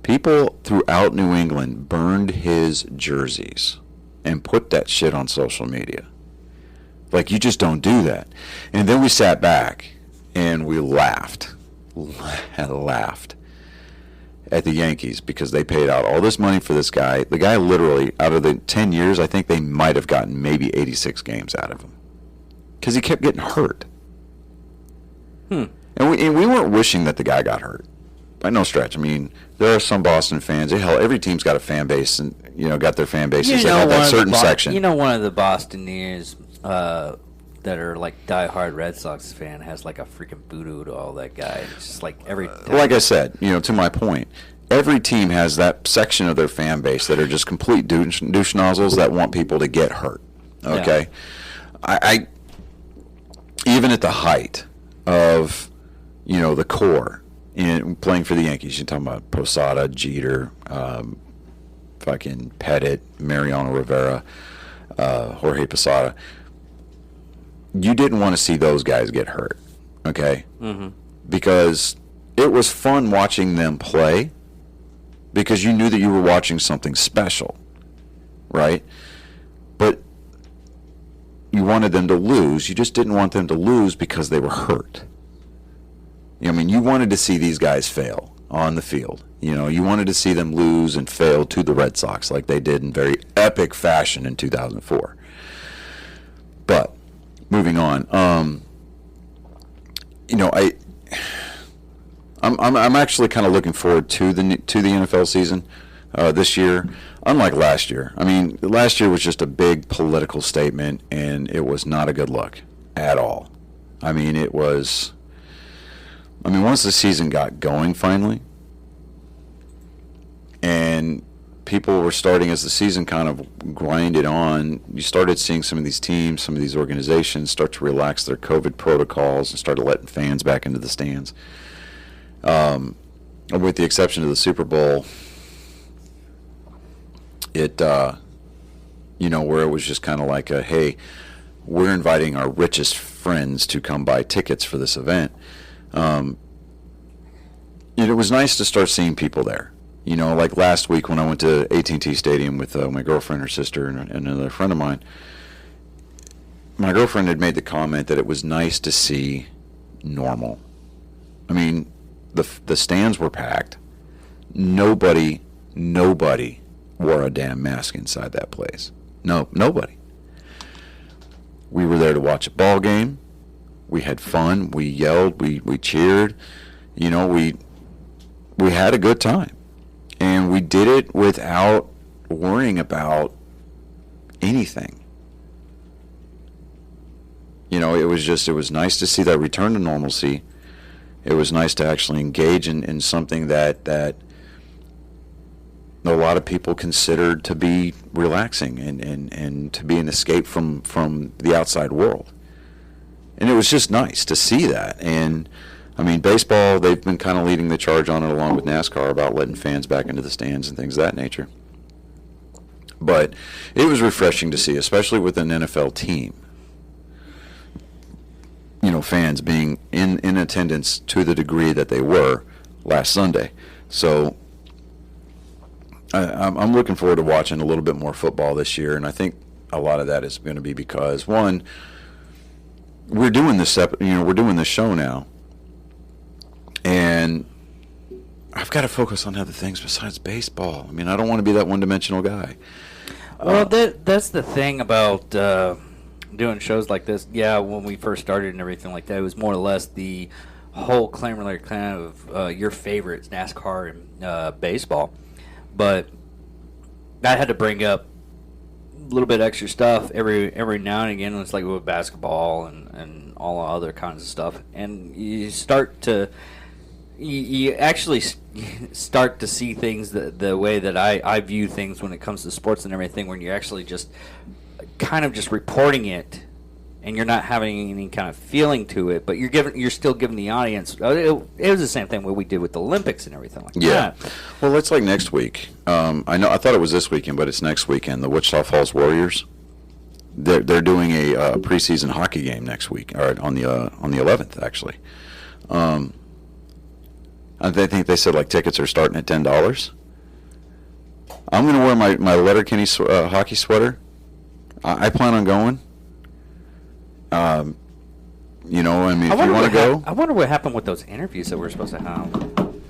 People throughout New England burned his jerseys and put that shit on social media. You just don't do that. And then we sat back and we laughed at the Yankees because they paid out all this money for this guy. The guy literally, out of the 10 years, I think they might have gotten maybe 86 games out of him because he kept getting hurt. And we weren't wishing that the guy got hurt. By no stretch. I mean, there are some Boston fans. Hell, every team's got a fan base and, got their fan bases that have that certain section. One of the Bostonians that are diehard Red Sox fan has a freaking voodoo to all that guy. It's just every time. Like I said, to my point, every team has that section of their fan base that are just complete douche nozzles that want people to get hurt. Okay? Yeah. I even at the height of, the core in playing for the Yankees, you're talking about Posada, Jeter, fucking Pettit, Mariano Rivera, Jorge Posada. you didn't want to see those guys get hurt, okay? Mm-hmm. Because it was fun watching them play because you knew that you were watching something special, right? But you wanted them to lose. You just didn't want them to lose because they were hurt. I mean, you wanted to see these guys fail on the field. You know, you wanted to see them lose and fail to the Red Sox like they did in very epic fashion in 2004. But moving on, you know, I'm actually kind of looking forward to the NFL season this year. Unlike last year, I mean, last year was just a big political statement, and it was not a good look at all. I mean, it was. I mean, once the season got going finally, and people were starting, as the season kind of grinded on, you started seeing some of these teams, some of these organizations start to relax their COVID protocols and started letting fans back into the stands. With the exception of the Super Bowl, it, you know, where it was just kind of like a, hey, we're inviting our richest friends to come buy tickets for this event. It was nice to start seeing people there. You know, like last week when I went to AT&T Stadium with my girlfriend, her sister, and another friend of mine, my girlfriend had made the comment that it was nice to see normal. I mean, the stands were packed. Nobody wore a damn mask inside that place. No, nobody. We were there to watch a ball game. We had fun. We yelled. We cheered. You know, we had a good time. And we did it without worrying about anything. You know, it was nice to see that return to normalcy. It was nice to actually engage in something that a lot of people considered to be relaxing and to be an escape from the outside world. And it was just nice to see that. And I mean, baseball, they've been kind of leading the charge on it along with NASCAR about letting fans back into the stands and things of that nature. But it was refreshing to see, especially with an NFL team. You know, fans being in attendance to the degree that they were last Sunday. So I'm looking forward to watching a little bit more football this year, and I think a lot of that is going to be because, one, we're doing this show now. And I've got to focus on other things besides baseball. I mean, I don't want to be that one-dimensional guy. Well, that's the thing about doing shows like this. Yeah, when we first started and everything like that, it was more or less the whole kind of your favorites, NASCAR and baseball. But I had to bring up a little bit extra stuff every now and again. It's like with basketball and all other kinds of stuff. And you start to... You actually start to see things the way that I view things when it comes to sports and everything, when you're actually just kind of just reporting it, and you're not having any kind of feeling to it, but you're still giving the audience. It was the same thing what we did with the Olympics and everything like that. Well, it's like next week. I thought it was this weekend, but it's next weekend. The Wichita Falls Warriors. They're doing a preseason hockey game next week, or on the 11th actually. I think they said like tickets are starting at $10. I'm going to wear my Letterkenny hockey sweater. I plan on going. You know, I mean, if you want to go. I wonder what happened with those interviews that we were supposed to have.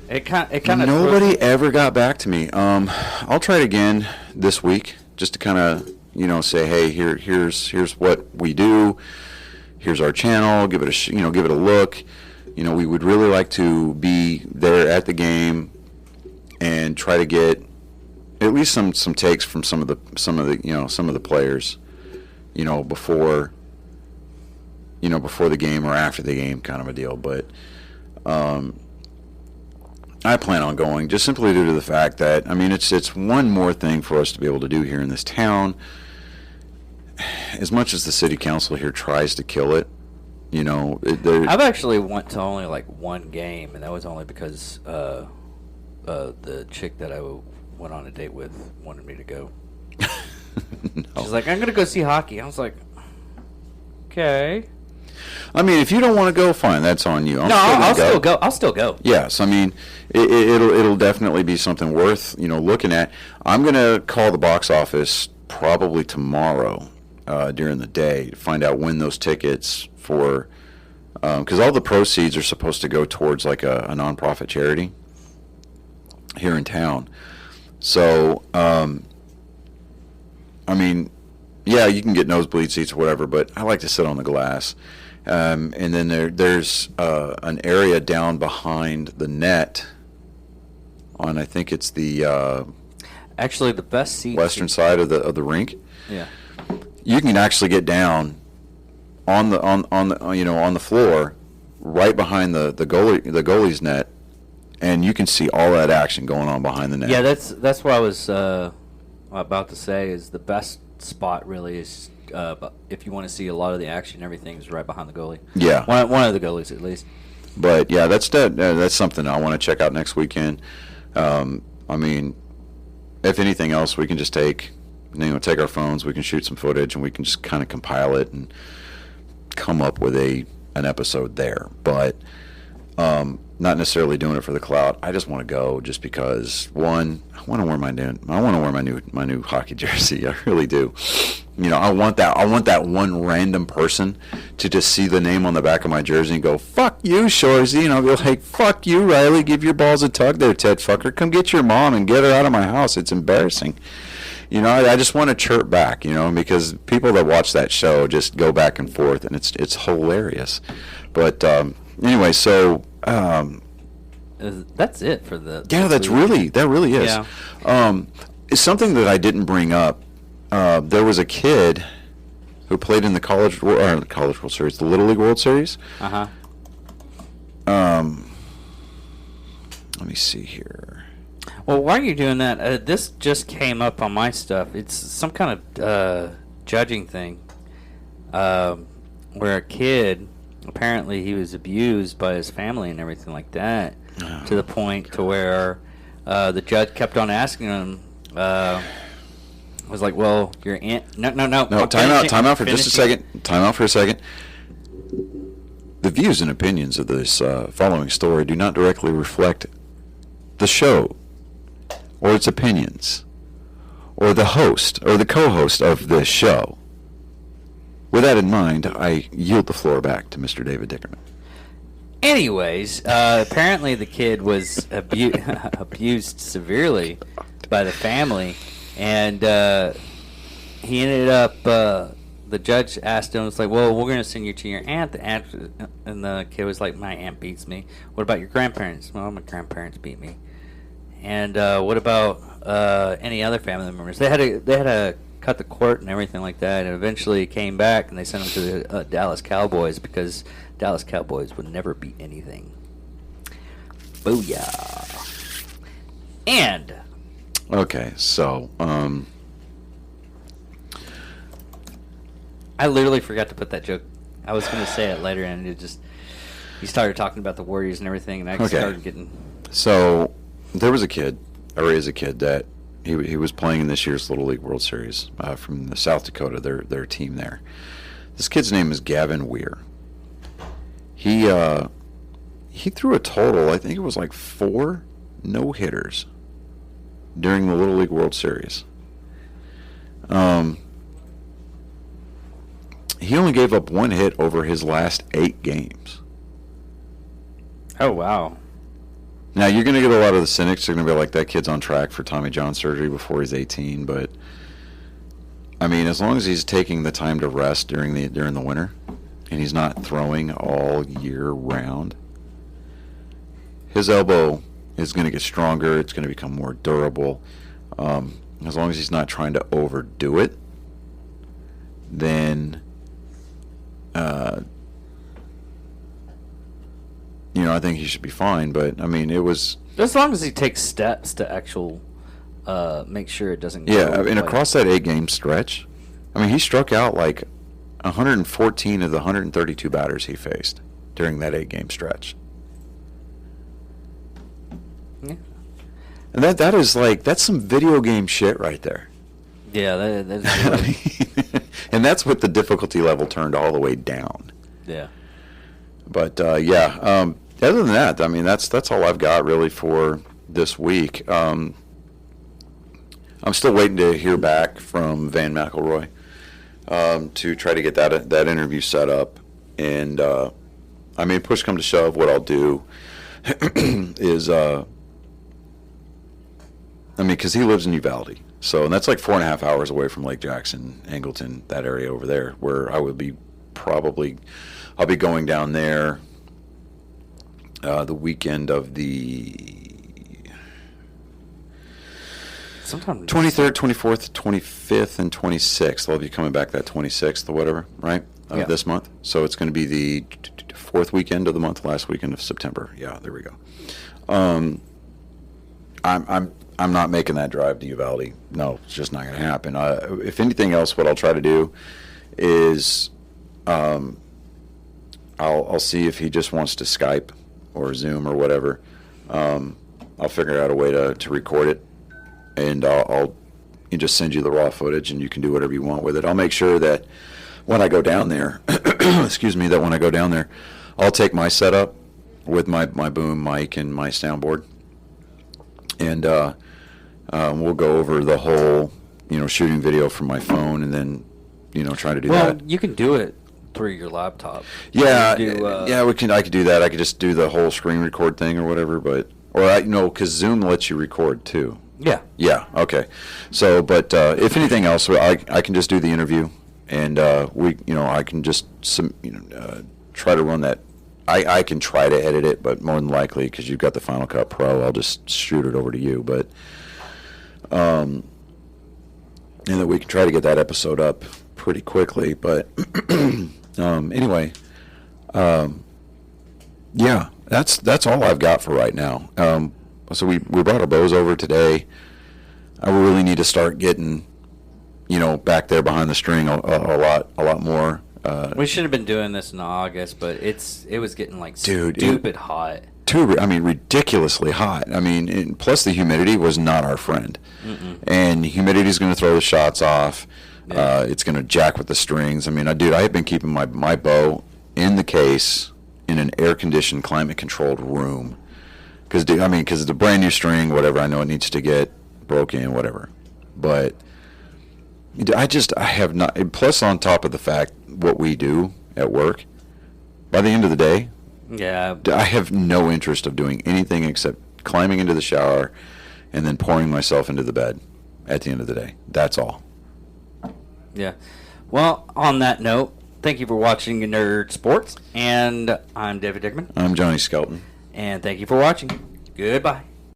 It kind of nobody ever got back to me. I'll try it again this week just to kind of, you know, say, hey, here's what we do. Here's our channel. Give it a look. You know, we would really like to be there at the game and try to get at least some takes from some of the players, you know, before the game or after the game, kind of a deal. But I plan on going just simply due to the fact that, I mean, it's one more thing for us to be able to do here in this town. As much as the city council here tries to kill it, you know, I've actually went to only like one game, and that was only because the chick that I went on a date with wanted me to go. No. She's like, I'm going to go see hockey. I was like, okay. I mean, if you don't want to go, fine. That's on you. No, I'll still go. I'll still go. Yes, I mean, it'll definitely be something worth looking at. I'm gonna call the box office probably tomorrow during the day to find out when those tickets for because all the proceeds are supposed to go towards like a nonprofit charity here in town. So, I mean, yeah, you can get nosebleed seats or whatever, but I like to sit on the glass. And then there's an area down behind the net on, I think it's the actually the best seat western side of the rink. Yeah, you can actually get down on the on the floor right behind the goalie's net, and you can see all that action going on behind the net. Yeah, that's what I was about to say. Is the best spot really is if you want to see a lot of the action, everything is right behind the goalie. Yeah, one of the goalies at least. But yeah, that's something I want to check out next weekend. I mean, if anything else, we can just take our phones, we can shoot some footage, and we can just kind of compile it and come up with an episode there. But not necessarily doing it for the clout. I just want to go just because, one, I want to wear my new hockey jersey. I really do. I want that one random person to just see the name on the back of my jersey and go, "Fuck you, Shorzy," and I'll be like, "Fuck you, Riley. Give your balls a tug there, Ted fucker. Come get your mom and get her out of my house. It's embarrassing." I just want to chirp back, because people that watch that show just go back and forth, and it's hilarious. But anyway, so that's it for the. Yeah, that really is. Yeah. It's something that I didn't bring up. There was a kid who played in the College World Series, the Little League World Series. Uh-huh. Let me see here. Well, while you're doing that, this just came up on my stuff. It's some kind of judging thing where a kid, apparently he was abused by his family and everything like that, to the point to where the judge kept on asking him, was like, "Well, your aunt..." No. Time out for just a second. Time out for a second. The views and opinions of this following story do not directly reflect the show or its opinions or the host or the co-host of this show. With that in mind, I yield the floor back to Mr. David Dickerman. Anyways, apparently the kid was abused severely by the family, and he ended up, the judge asked him, it's like, "Well, we're going to send you to your aunt." And the kid was like, "My aunt beats me." "What about your grandparents?" "Well, my grandparents beat me." "And what about any other family members?" They had to cut the court and everything like that, and eventually came back and they sent him to the Dallas Cowboys because Dallas Cowboys would never beat anything. Booyah. And okay, so I literally forgot to put that joke. I was going to say it later, and you started talking about the Warriors and everything, and I started getting. So there was a kid, or is a kid, that he was playing in this year's Little League World Series from the South Dakota, their team there. This kid's name is Gavin Weir. He threw a total, I think it was like 4 no-hitters during the Little League World Series. He only gave up 1 hit over his last 8 games. Oh, wow. Now, you're going to get a lot of the cynics. They're going to be like, that kid's on track for Tommy John surgery before he's 18. But, I mean, as long as he's taking the time to rest during the winter and he's not throwing all year round, his elbow is going to get stronger. It's going to become more durable. As long as he's not trying to overdo it, then I think he should be fine. But I mean, it was as long as he takes steps to make sure it doesn't go. Yeah, and across that 8-game stretch, I mean, he struck out like 114 of the 132 batters he faced during that 8-game stretch. Yeah. And that's some video game shit right there. Yeah, that's really... And that's with the difficulty level turned all the way down. Yeah. But yeah, other than that, I mean, that's all I've got really for this week. I'm still waiting to hear back from Van McElroy to try to get that interview set up. And I mean, push come to shove, what I'll do is, I mean, because he lives in Uvalde, so and that's like 4.5 hours away from Lake Jackson, Angleton, that area over there, where I would be I'll be going down there the weekend of the Sometime 23rd, 24th, 25th, and 26th. I'll be coming back that 26th or whatever, right? Yeah. This month. So it's going to be the fourth weekend of the month, last weekend of September. Yeah, there we go. I'm not making that drive to Uvalde. No, it's just not going to happen. If anything else, what I'll try to do is I'll see if he just wants to Skype or Zoom or whatever. I'll figure out a way to record it, and I'll just send you the raw footage, and you can do whatever you want with it. I'll make sure that when I go down there, I'll take my setup with my boom mic and my soundboard, and we'll go over the whole, shooting video from my phone, and then, try to do that. Well, you can do it through your laptop. Yeah, Yeah, I could do that. I could just do the whole screen record thing or whatever, because Zoom lets you record too. Yeah. Yeah. Okay. So, but if anything else, I can just do the interview, and I can just try to run that. I can try to edit it, but more than likely, because you've got the Final Cut Pro, I'll just shoot it over to you. But and then we can try to get that episode up pretty quickly. But anyway, yeah, that's all I've got for right now. So we brought our bows over today. I really need to start getting, back there behind the string a lot more. We should have been doing this in August, but it was getting like Dude, stupid hot. Ridiculously hot. And plus the humidity was not our friend. Mm-mm. And humidity is going to throw the shots off. Yeah. It's going to jack with the strings. I have been keeping my bow in the case in an air-conditioned, climate-controlled room. Because it's a brand new string, whatever. I know it needs to get broken, whatever. But I have not. Plus, on top of the fact what we do at work, by the end of the day, Yeah. I have no interest of doing anything except climbing into the shower and then pouring myself into the bed at the end of the day. That's all. Yeah. Well, on that note, thank you for watching Nerd Sports, and I'm David Dickman. I'm Johnny Skelton. And thank you for watching. Goodbye.